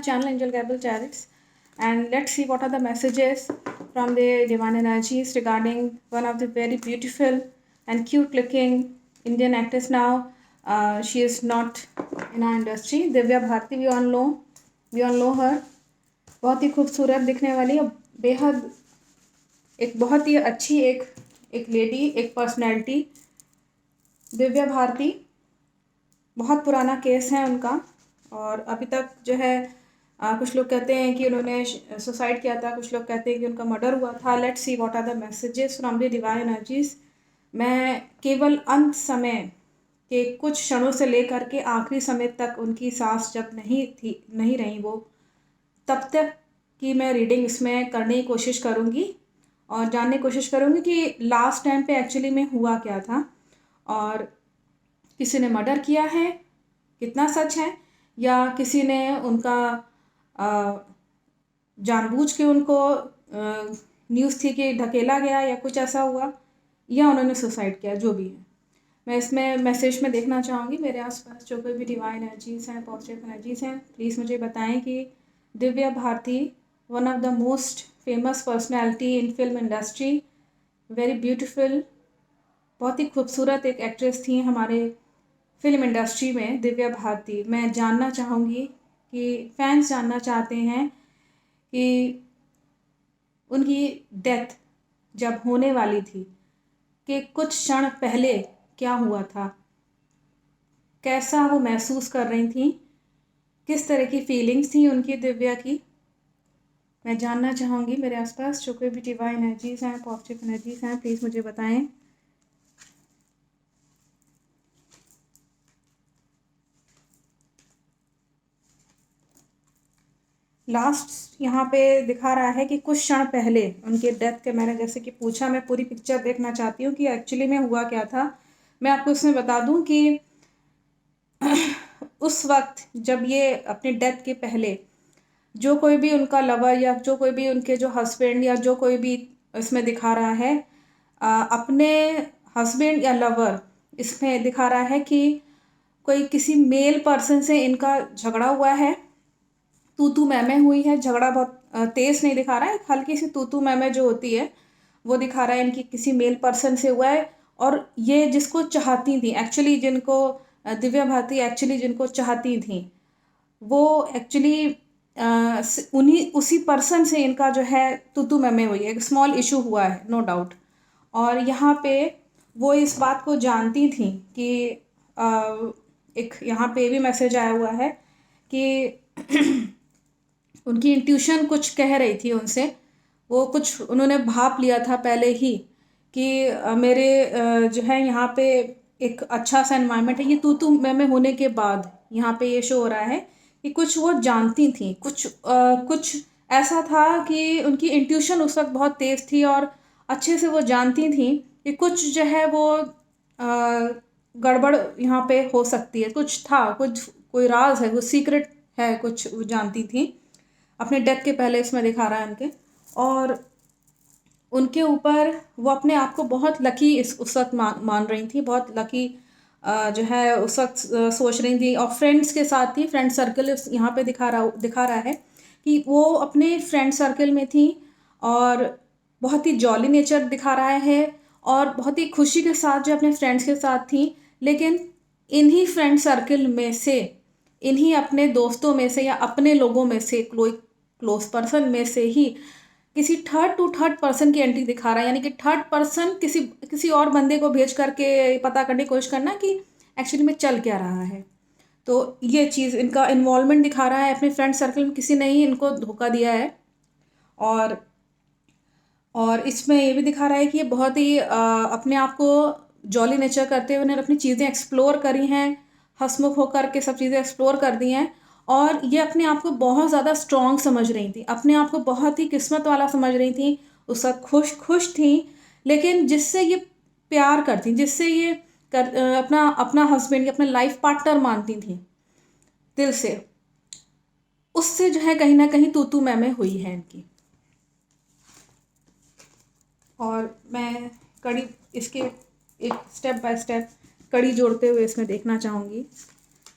channel Angel Gabriel Chariots, and let's see what are the messages from the divine energies regarding one of the very beautiful and cute looking Indian actress now. She is not in our industry. Divya Bharti, we all know her. बहुत ही खूबसूरत दिखने वाली, बेहद एक बहुत ही अच्छी एक लेडी, एक पर्सनैलिटी दिव्या भारती। बहुत पुराना केस है उनका, और अभी तक जो है कुछ लोग कहते हैं कि उन्होंने सुसाइड किया था, कुछ लोग कहते हैं कि उनका मर्डर हुआ था। Let's see what are the messages from the divine energies. मैं केवल अंत समय के कुछ क्षणों से लेकर के आखिरी समय तक उनकी सांस जब नहीं रही वो, तब तक की मैं रीडिंग इसमें करने की कोशिश करूँगी और जानने की कोशिश करूँगी कि लास्ट टाइम पे एक्चुअली में हुआ क्या था, और किसी ने मर्डर किया है, कितना सच है, या किसी ने उनका जानबूझ के उनको न्यूज़ थी कि ढकेला गया या कुछ ऐसा हुआ, या उन्होंने सुसाइड किया, जो भी है। मैं इसमें मैसेज में देखना चाहूँगी। मेरे आसपास जो कोई भी डिवाइन एनर्जीज़ हैं, पॉजिटिव एनर्जीज़ हैं, प्लीज़ मुझे बताएं कि Divya Bharti, one of the most famous personality in film industry, very beautiful, बहुत ही खूबसूरत एक एक्ट्रेस थी हमारे फिल्म इंडस्ट्री में दिव्या भारती। मैं जानना चाहूँगी कि फैंस जानना चाहते हैं कि उनकी डेथ जब होने वाली थी कि कुछ क्षण पहले क्या हुआ था, कैसा वो महसूस कर रही थी, किस तरह की फीलिंग्स थी उनकी दिव्या की। मैं जानना चाहूँगी। मेरे आसपास जो कोई भी डिवाइन एनर्जीज़ हैं, पॉजिटिव एनर्जीज़ हैं, प्लीज़ मुझे बताएं। लास्ट यहाँ पे दिखा रहा है कि कुछ क्षण पहले उनके डेथ के, मैंने जैसे कि पूछा, मैं पूरी पिक्चर देखना चाहती हूँ कि एक्चुअली में हुआ क्या था। मैं आपको इसमें बता दूँ कि उस वक्त जब ये अपने डेथ के पहले जो कोई भी उनका लवर या जो कोई भी उनके जो हस्बैंड या जो कोई भी इसमें दिखा रहा है अपने हस्बैंड या लवर, इसमें दिखा रहा है कि कोई किसी मेल पर्सन से इनका झगड़ा हुआ है, तू मैं हुई है। झगड़ा बहुत तेज नहीं दिखा रहा है, हल्की सी तू मैं जो होती है वो दिखा रहा है इनकी किसी मेल पर्सन से हुआ है। और ये जिसको चाहती थी एक्चुअली, जिनको दिव्या भारती एक्चुअली जिनको चाहती थी, वो एक्चुअली उन्हीं उसी पर्सन से इनका जो है तू मैं हुई है। एक स्मॉल इशू हुआ है, नो डाउट। और यहाँ पे वो इस बात को जानती थी कि एक यहाँ पे भी मैसेज आया हुआ है कि उनकी इंट्यूशन कुछ कह रही थी उनसे, वो कुछ उन्होंने भाप लिया था पहले ही कि मेरे जो है यहाँ पे एक अच्छा सा एनवायरनमेंट है। ये तू मैं होने के बाद यहाँ पे ये शो हो रहा है कि कुछ वो जानती थी, कुछ ऐसा था कि उनकी इंट्यूशन उस वक्त बहुत तेज़ थी और अच्छे से वो जानती थी कि कुछ जो है वो गड़बड़ यहाँ पे हो सकती है, कुछ था, कुछ कोई राज है, कुछ सीक्रेट है, कुछ वो जानती थी अपने डेथ के पहले। इसमें दिखा रहा है उनके, और उनके ऊपर वो अपने आप को बहुत लकी उस वक्त मान रही थी, बहुत लकी जो है उस वक्त सोच रही थी। और फ्रेंड्स के साथ थी, फ्रेंड सर्कल यहाँ पे दिखा रहा है कि वो अपने फ्रेंड सर्कल में थी और बहुत ही जॉली नेचर दिखा रहा है और बहुत ही खुशी के साथ जो अपने फ्रेंड्स के साथ थी। लेकिन इन्हीं फ्रेंड सर्कल में से, इन्हीं अपने दोस्तों में से या अपने लोगों में से, क्लोज पर्सन में से ही किसी थर्ड पर्सन की एंट्री दिखा रहा है। यानी कि थर्ड पर्सन किसी और बंदे को भेज करके पता करने की कोशिश करना कि एक्चुअली में चल क्या रहा है। तो ये चीज़, इनका इन्वॉल्वमेंट दिखा रहा है अपने फ्रेंड सर्कल में, किसी ने ही इनको धोखा दिया है। और इसमें ये भी दिखा रहा है कि ये बहुत ही अपने आप को जॉली नेचर करते हुए उन्होंने अपनी चीज़ें एक्सप्लोर करी हैं, हंसमुख होकर के सब चीज़ें एक्सप्लोर कर दी हैं। और ये अपने आप को बहुत ज़्यादा स्ट्रॉन्ग समझ रही थी, अपने आप को बहुत ही किस्मत वाला समझ रही थी, उस वक्त खुश थी। लेकिन जिससे ये प्यार करती, जिससे ये अपना हस्बैंड या अपना लाइफ पार्टनर मानती थी दिल से, उससे जो है कहीं ना कहीं तू मैं हुई है इनकी। और मैं कड़ी इसके एक स्टेप बाय स्टेप कड़ी जोड़ते हुए इसमें देखना चाहूँगी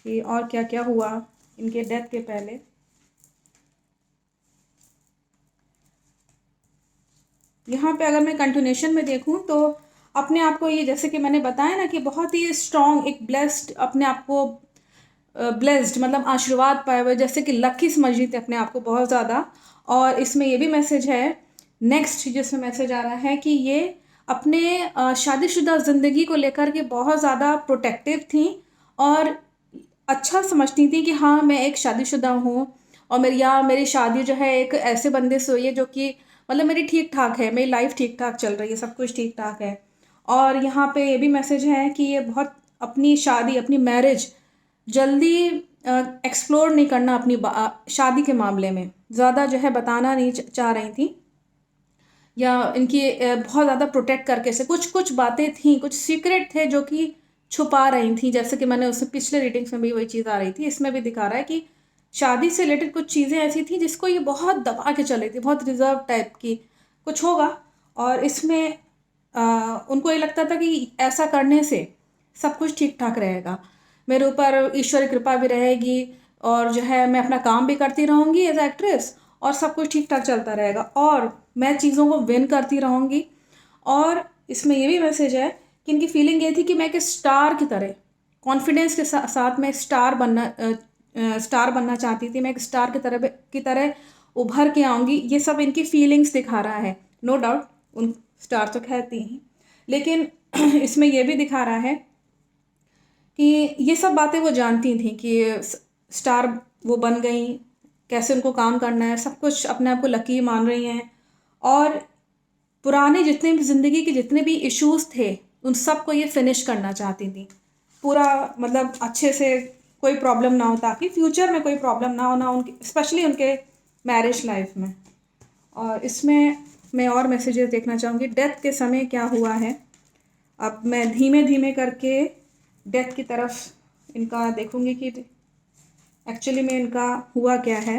कि और क्या क्या हुआ इनके डेथ के पहले। यहाँ पे अगर मैं कंटिन्यूशन में देखूँ तो अपने आप को ये, जैसे कि मैंने बताया ना कि बहुत ही स्ट्रॉन्ग, एक ब्लेस्ड, अपने आप को ब्लेस्ड मतलब आशीर्वाद पाए हुए, जैसे कि लकी समझ रही थी अपने आप को बहुत ज़्यादा। और इसमें ये भी मैसेज है, नेक्स्ट जिसमें मैसेज आ रहा है कि ये अपने शादीशुदा ज़िंदगी को लेकर के बहुत ज़्यादा प्रोटेक्टिव थी और अच्छा समझती थी कि हाँ मैं एक शादीशुदा हूँ और मेरी शादी जो है एक ऐसे बंदे से हुई है जो कि मतलब मेरी ठीक ठाक है, मेरी लाइफ ठीक ठाक चल रही है, सब कुछ ठीक ठाक है। और यहाँ पे ये भी मैसेज है कि ये बहुत अपनी शादी, अपनी मैरिज जल्दी एक्सप्लोर नहीं करना, अपनी शादी के मामले में ज़्यादा जो है बताना नहीं चाह रही थी, या इनकी बहुत ज़्यादा प्रोटेक्ट करके से कुछ कुछ बातें थी, कुछ सीक्रेट थे जो कि छुपा रही थी। जैसे कि मैंने उससे पिछले रीडिंग्स में भी वही चीज़ आ रही थी, इसमें भी दिखा रहा है कि शादी से रिलेटेड कुछ चीज़ें ऐसी थी जिसको ये बहुत दबा के चली थी, बहुत रिजर्व टाइप की कुछ होगा। और इसमें उनको ये लगता था कि ऐसा करने से सब कुछ ठीक ठाक रहेगा, मेरे ऊपर ईश्वर की कृपा भी रहेगी और जो है मैं अपना काम भी करती रहूँगी एज एक्ट्रेस और सब कुछ ठीक ठाक चलता रहेगा और मैं चीज़ों को विन करती रहूँगी। और इसमें ये भी मैसेज है कि इनकी फीलिंग ये थी कि मैं एक स्टार की तरह कॉन्फिडेंस के साथ मैं स्टार बनना चाहती थी, मैं एक स्टार की तरह उभर के आऊँगी। ये सब इनकी फीलिंग्स दिखा रहा है। नो डाउट उन स्टार तो कहती हैं, लेकिन इसमें ये भी दिखा रहा है कि ये सब बातें वो जानती थी कि स्टार वो बन गई, कैसे उनको काम करना है, सब कुछ अपने आप को लकी मान रही हैं। और पुराने जितने भी ज़िंदगी के जितने भी इश्यूज थे उन सब को ये फिनिश करना चाहती थी पूरा, मतलब अच्छे से, कोई प्रॉब्लम ना हो ताकि फ्यूचर में कोई प्रॉब्लम ना हो, ना उनके, स्पेशली उनके मैरिज लाइफ में। और इसमें मैं और मैसेजेस देखना चाहूँगी, डेथ के समय क्या हुआ है। अब मैं धीमे धीमे करके डेथ की तरफ इनका देखूँगी कि एक्चुअली में इनका हुआ क्या है।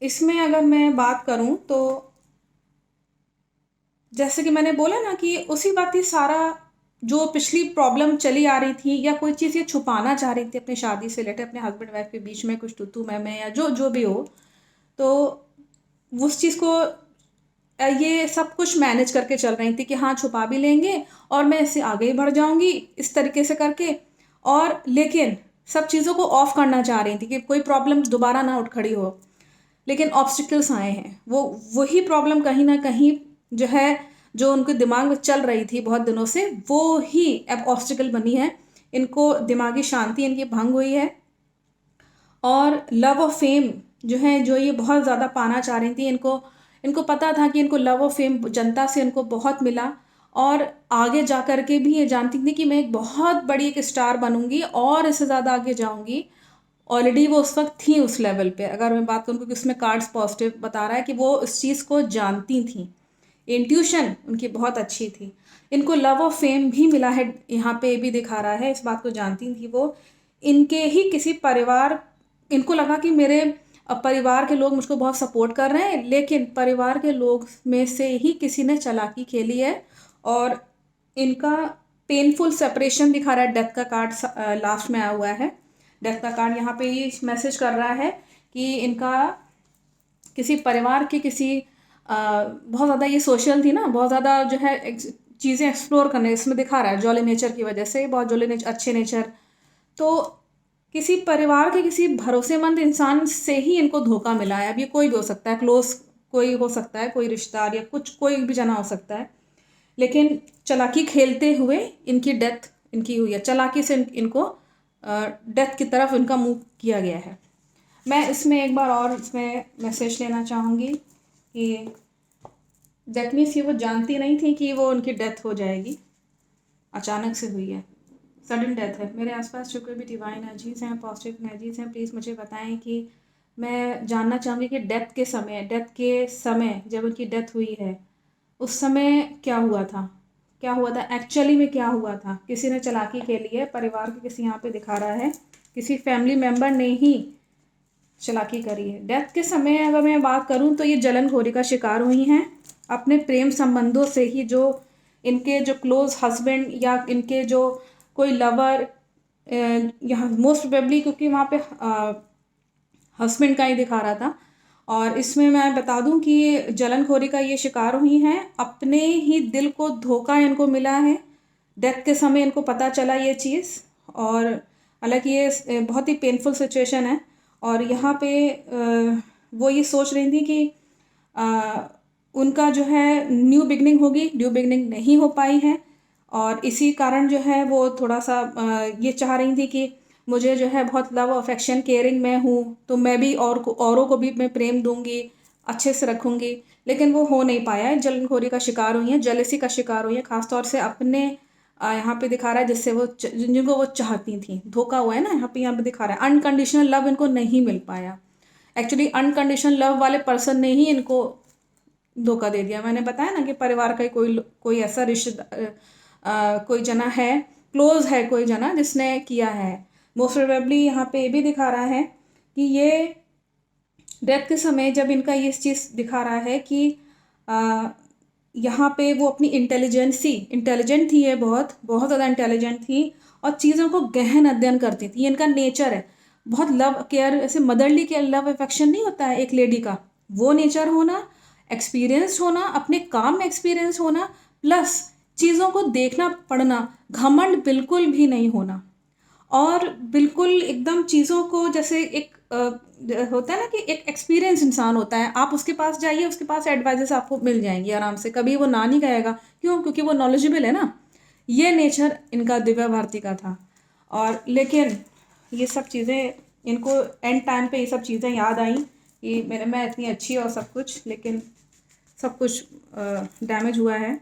इसमें अगर मैं बात करूं तो जैसे कि मैंने बोला ना कि उसी बात ही सारा जो पिछली प्रॉब्लम चली आ रही थी या कोई चीज़ ये छुपाना चाह रही थी अपनी शादी से रिलेटेड, अपने हस्बैंड वाइफ के बीच में कुछ तू मैं या जो जो भी हो, तो उस चीज़ को ये सब कुछ मैनेज करके चल रही थी कि हाँ छुपा भी लेंगे और मैं इससे आगे ही बढ़ जाऊंगी इस तरीके से करके। और लेकिन सब चीज़ों को ऑफ करना चाह रही थी कि कोई प्रॉब्लम दोबारा ना उठ खड़ी हो। लेकिन ऑब्स्टिकल्स आए हैं, वो वही प्रॉब्लम कहीं ना कहीं जो है, जो उनके दिमाग में चल रही थी बहुत दिनों से, वो ही अब ऑब्स्टिकल बनी है। इनको दिमागी शांति इनकी भंग हुई है और लव ऑफ फेम जो है, जो ये बहुत ज़्यादा पाना चाह रही थी, इनको इनको पता था कि इनको लव ऑफ फेम जनता से इनको बहुत मिला और आगे जा कर के भी ये जानती थी कि मैं एक बहुत बड़ी एक स्टार बनूंगी और इससे ज़्यादा आगे जाऊंगी। ऑलरेडी वो उस वक्त थी उस लेवल पे, अगर मैं बात करूँ, क्योंकि उसमें कार्ड्स पॉजिटिव बता रहा है कि वो इस चीज़ को जानती थी, इंट्यूशन उनकी बहुत अच्छी थी। इनको लव ऑफ फेम भी मिला है, यहाँ पे भी दिखा रहा है, इस बात को जानती थी वो। इनके ही किसी परिवार, इनको लगा कि मेरे परिवार के लोग मुझको बहुत सपोर्ट कर रहे हैं, लेकिन परिवार के लोग में से ही किसी ने चालाकी खेली है और इनका पेनफुल सेपरेशन दिखा रहा है। डेथ का कार्ड लास्ट में आया हुआ है। डेथ का कार्ड यहाँ पे ये मैसेज कर रहा है कि इनका किसी परिवार की किसी बहुत ज़्यादा ये सोशल थी ना, बहुत ज़्यादा जो है चीज़ें एक्सप्लोर करने, इसमें दिखा रहा है जॉली नेचर की वजह से, बहुत जॉली नेचर, अच्छे नेचर। तो किसी परिवार के किसी भरोसेमंद इंसान से ही इनको धोखा मिला है। अब ये कोई भी हो सकता है, क्लोज कोई हो सकता है, कोई रिश्तेदार या कुछ कोई भी जना हो सकता है, लेकिन चालाकी खेलते हुए इनकी डेथ इनकी हुई है। चालाकी से इनको डेथ की तरफ इनका मूव किया गया है। मैं इसमें एक बार और इसमें मैसेज लेना चाहूँगी कि दैट मीन्स ये वो जानती नहीं थी कि वो उनकी डेथ हो जाएगी, अचानक से हुई है, सडन डेथ है। मेरे आसपास जो कोई भी डिवाइन एनर्जीज़ हैं, पॉजिटिव एनर्जीज़ हैं, प्लीज़ मुझे बताएं कि मैं जानना चाहूँगी कि डेथ के समय जब उनकी डेथ हुई है उस समय क्या हुआ था, क्या हुआ था एक्चुअली में, क्या हुआ था। किसी ने चालाकी के लिए, परिवार के किसी, यहाँ पे दिखा रहा है किसी फैमिली मेम्बर ने ही चालाकी करी है। डेथ के समय अगर मैं बात करूं तो ये जलनघोरी का शिकार हुई हैं अपने प्रेम संबंधों से ही, जो इनके जो क्लोज हस्बैंड या इनके जो कोई लवर, यहाँ मोस्ट प्रोबेबली क्योंकि वहाँ पे हस्बैंड का ही दिखा रहा था, और इसमें मैं बता दूं कि जलनखोरी का ये शिकार हुई हैं, अपने ही दिल को धोखा इनको मिला है। डेथ के समय इनको पता चला ये चीज़, और हालांकि ये बहुत ही पेनफुल सिचुएशन है। और यहाँ पे वो ये सोच रही थी कि उनका जो है न्यू बिगनिंग होगी, न्यू बिगनिंग नहीं हो पाई है। और इसी कारण जो है वो थोड़ा सा ये चाह रही थी कि मुझे जो है बहुत लव अफेक्शन केयरिंग मैं हूँ, तो मैं भी औरों को भी मैं प्रेम दूंगी, अच्छे से रखूंगी। लेकिन वो हो नहीं पाया है, जलनखोरी का शिकार हुई है, जेलसी का शिकार हुई है, खासतौर से अपने यहाँ पे दिखा रहा है जिससे वो जिनको वो चाहती थी, धोखा हुआ है ना। यहाँ पे दिखा रहा है अनकंडीशनल लव इनको नहीं मिल पाया। एक्चुअली अनकंडीशनल लव वाले पर्सन ने ही इनको धोखा दे दिया। मैंने बताया ना कि परिवार का ही कोई ऐसा रिश्तेदार कोई जना है, क्लोज है कोई जना जिसने किया है। मोस्ट प्रोबेबली यहाँ पे ये भी दिखा रहा है कि ये डेथ के समय जब इनका ये चीज़ दिखा रहा है कि यहाँ पे वो अपनी इंटेलिजेंट थी, ये बहुत बहुत ज़्यादा इंटेलिजेंट थी और चीज़ों को गहन अध्ययन करती थी। इनका नेचर है बहुत लव केयर, ऐसे मदरली केयर लव अफेक्शन नहीं होता है एक लेडी का, वो नेचर होना, एक्सपीरियंस होना, अपने काम में एक्सपीरियंस होना, प्लस चीज़ों को देखना पढ़ना, घमंड बिल्कुल भी नहीं होना, और बिल्कुल एकदम चीज़ों को जैसे एक होता है ना कि एक एक्सपीरियंस इंसान होता है, आप उसके पास जाइए, उसके पास एडवाइजेस आपको मिल जाएंगी आराम से, कभी वो ना नहीं कहेगा। क्यों? क्योंकि वो नॉलेजेबल है ना। ये नेचर इनका दिव्या भारती का था। और लेकिन ये सब चीज़ें इनको एंड टाइम पे ये सब चीज़ें याद आई कि मैं इतनी अच्छी और सब कुछ, लेकिन सब कुछ डैमेज हुआ है।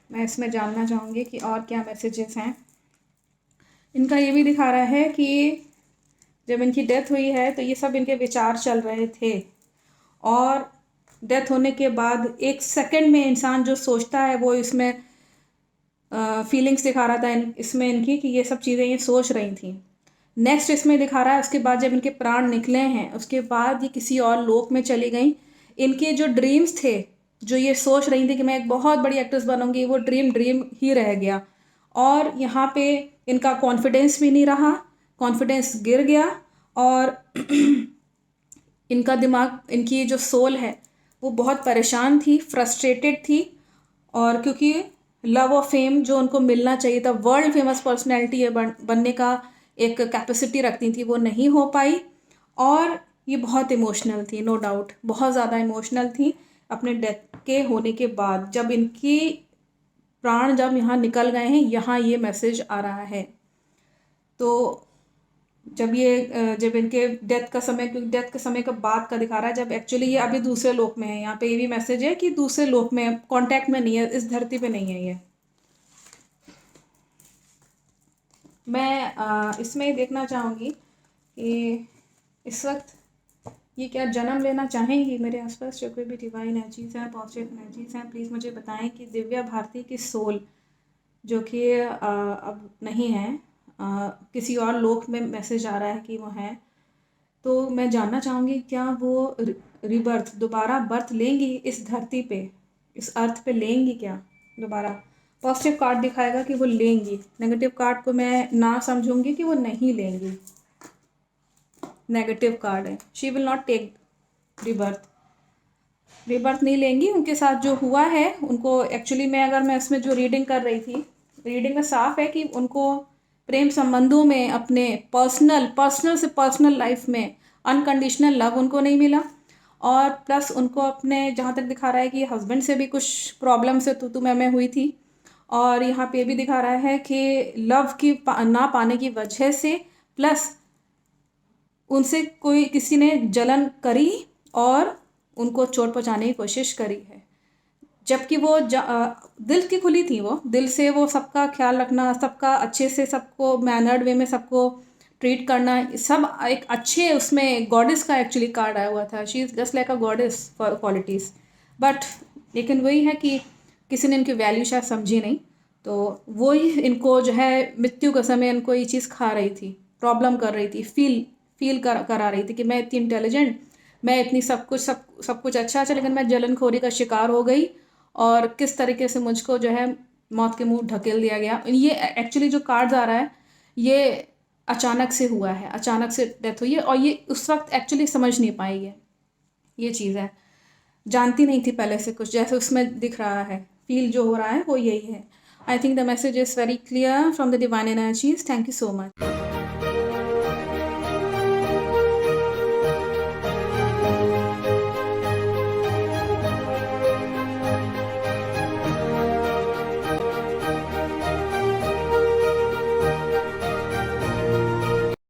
मैं इसमें जानना चाहूँगी कि और क्या मैसेजेस हैं। इनका ये भी दिखा रहा है कि जब इनकी डेथ हुई है तो ये सब इनके विचार चल रहे थे, और डेथ होने के बाद एक सेकंड में इंसान जो सोचता है वो इसमें फीलिंग्स दिखा रहा था इसमें इनकी, कि ये सब चीज़ें ये सोच रही थी। नेक्स्ट इसमें दिखा रहा है उसके बाद जब इनके प्राण निकले हैं उसके बाद ये किसी और लोक में चली गई। इनके जो ड्रीम्स थे, जो ये सोच रही थी कि मैं एक बहुत बड़ी एक्ट्रेस बनूंगी, वो ड्रीम ही रह गया। और यहाँ पे इनका कॉन्फिडेंस भी नहीं रहा, कॉन्फिडेंस गिर गया, और इनका दिमाग, इनकी जो सोल है वो बहुत परेशान थी, फ्रस्ट्रेटेड थी। और क्योंकि लव और फेम जो उनको मिलना चाहिए था, वर्ल्ड फेमस पर्सनैलिटी बनने का एक कैपेसिटी रखती थी, वो नहीं हो पाई। और ये बहुत इमोशनल थी, नो डाउट बहुत ज़्यादा इमोशनल थी अपने डेथ के होने के बाद। जब इनकी प्राण जब यहाँ निकल गए हैं, यहाँ ये मैसेज आ रहा है। तो जब इनके डेथ का समय, क्योंकि डेथ के समय का बाद का दिखा रहा है, जब एक्चुअली ये अभी दूसरे लोक में है। यहाँ पे ये भी मैसेज है कि दूसरे लोक में, कांटेक्ट में नहीं है, इस धरती पे नहीं है ये। मैं इसमें देखना चाहूँगी कि इस वक्त ये क्या जन्म लेना चाहेंगी मेरे आसपास जो कोई भी डिवाइन एनर्जीज हैं, पॉजिटिव एनर्जीज हैं। प्लीज़ मुझे बताएं कि दिव्या भारती की सोल जो कि अब नहीं है, किसी और लोक में मैसेज आ रहा है कि वो है, तो मैं जानना चाहूँगी क्या वो रिबर्थ, दोबारा बर्थ लेंगी इस धरती पे, इस अर्थ पे लेंगी क्या दोबारा। पॉजिटिव कार्ड दिखाएगा कि वो लेंगी, नेगेटिव कार्ड को मैं ना समझूंगी कि वो नहीं लेंगी। नेगेटिव कार्ड है, she will not take rebirth नहीं लेंगी। उनके साथ जो हुआ है उनको एक्चुअली, मैं इसमें जो रीडिंग कर रही थी, रीडिंग में साफ है कि उनको प्रेम संबंधों में, अपने पर्सनल से पर्सनल लाइफ में अनकंडीशनल लव उनको नहीं मिला। और प्लस उनको अपने, जहाँ तक दिखा रहा है कि हस्बैंड से भी कुछ प्रॉब्लम से तू मैं हुई थी। और यहाँ पे भी दिखा रहा है कि लव की ना पाने की वजह से, प्लस उनसे कोई किसी ने जलन करी और उनको चोट पहुँचाने की कोशिश करी है। जबकि वो दिल की खुली थी, वो दिल से वो सबका ख्याल रखना, सबका अच्छे से, सबको मैनर्ड वे में सबको ट्रीट करना, सब एक अच्छे, उसमें गॉडेस का एक्चुअली कार्ड आया हुआ था। She is just like a goddess for qualities. But लेकिन वही है कि किसी ने इनकी वैल्यू शायद समझी नहीं, तो वो ही इनको जो है मृत्यु के समय इनको ये चीज़ खा रही थी, प्रॉब्लम कर रही थी, फील करा रही थी कि मैं इतनी इंटेलिजेंट, मैं इतनी सब कुछ अच्छा, लेकिन मैं जलनखोरी का शिकार हो गई, और किस तरीके से मुझको जो है मौत के मुंह ढकेल दिया गया। ये एक्चुअली जो कार्ड्स आ रहा है ये अचानक से हुआ है, अचानक से डेथ हुई है, और ये उस वक्त एक्चुअली समझ नहीं पाई है। ये चीज़ है। जानती नहीं थी पहले से कुछ, जैसे उसमें दिख रहा है, फील जो हो रहा है वो यही है। I think the message is very clear from the divine energies. Thank you so much.